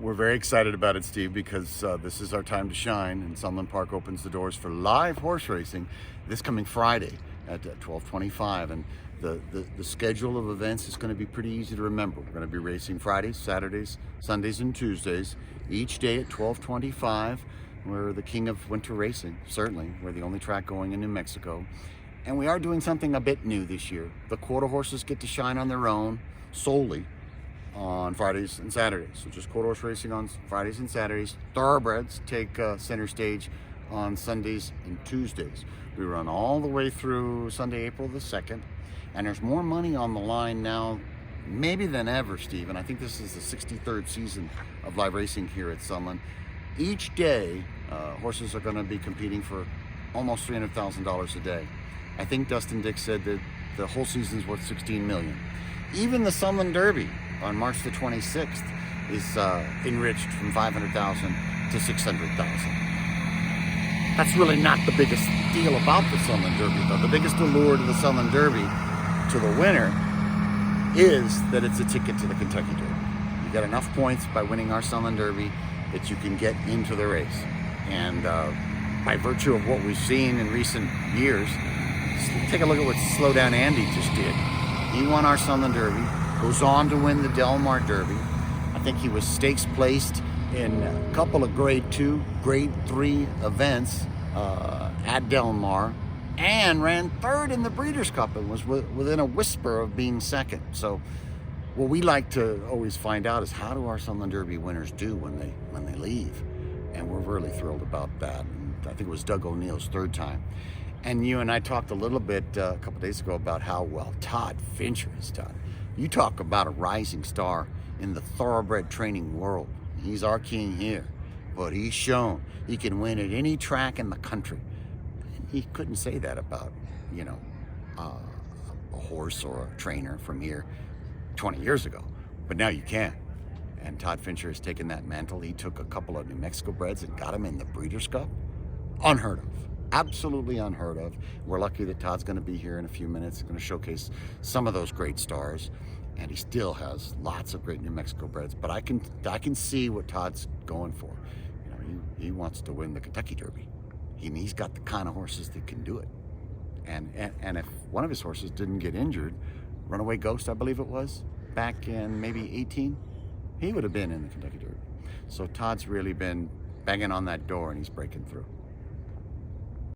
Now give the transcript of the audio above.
We're very excited about it, Steve, because this is our time to shine, and Sunland Park opens the doors for live horse racing this coming Friday at 12:25. And the schedule of events is going to be pretty easy to remember. We're going to be racing Fridays, Saturdays, Sundays, and Tuesdays, each day at 12:25. We're the king of winter racing, certainly. We're the only track going in New Mexico. And we are doing something a bit new this year. The quarter horses get to shine on their own solely on Fridays and Saturdays. So just quarter horse racing on Fridays and Saturdays. Thoroughbreds take center stage on Sundays and Tuesdays. We run all the way through Sunday, April the 2nd. And there's more money on the line now, maybe than ever, Steve. And I think this is the 63rd season of live racing here at Sunland. Each day, horses are going to be competing for almost $300,000 a day. I think Dustin Dick said that the whole season's worth $16 million. Even the Sunland Derby on March the 26th is enriched from $500,000 to $600,000. That's really not the biggest deal about the Sunland Derby, though. The biggest allure to the Sunland Derby, to the winner, is that it's a ticket to the Kentucky Derby. You get enough points by winning our Sunland Derby that you can get into the race. And by virtue of what we've seen in recent years, take a look at what Slow Down Andy just did. He won our Sunland Derby, goes on to win the Del Mar Derby. I think he was stakes placed in a couple of grade 2, grade 3 events at Del Mar, and ran third in the Breeders' Cup and was within a whisper of being second. So what we like to always find out is, how do our Sunland Derby winners do when they leave? And we're really thrilled about that. And I think it was Doug O'Neill's third time. And you and I talked a little bit a couple days ago about how well Todd Fincher has done. You talk about a rising star in the thoroughbred training world. He's our king here, but he's shown he can win at any track in the country. And he couldn't say that about, a horse or a trainer from here 20 years ago, but now you can. And Todd Fincher has taken that mantle. He took a couple of New Mexico breds and got them in the Breeders' Cup. Unheard of. Absolutely unheard of. We're lucky that Todd's going to be here in a few minutes. He's going to showcase some of those great stars, and he still has lots of great New Mexico breds. But I can see what Todd's going for. He wants to win the Kentucky Derby. He's got the kind of horses that can do it. And if one of his horses didn't get injured, Runaway Ghost, I believe it was, back in maybe 18, he would have been in the Kentucky Derby. So Todd's really been banging on that door, and he's breaking through.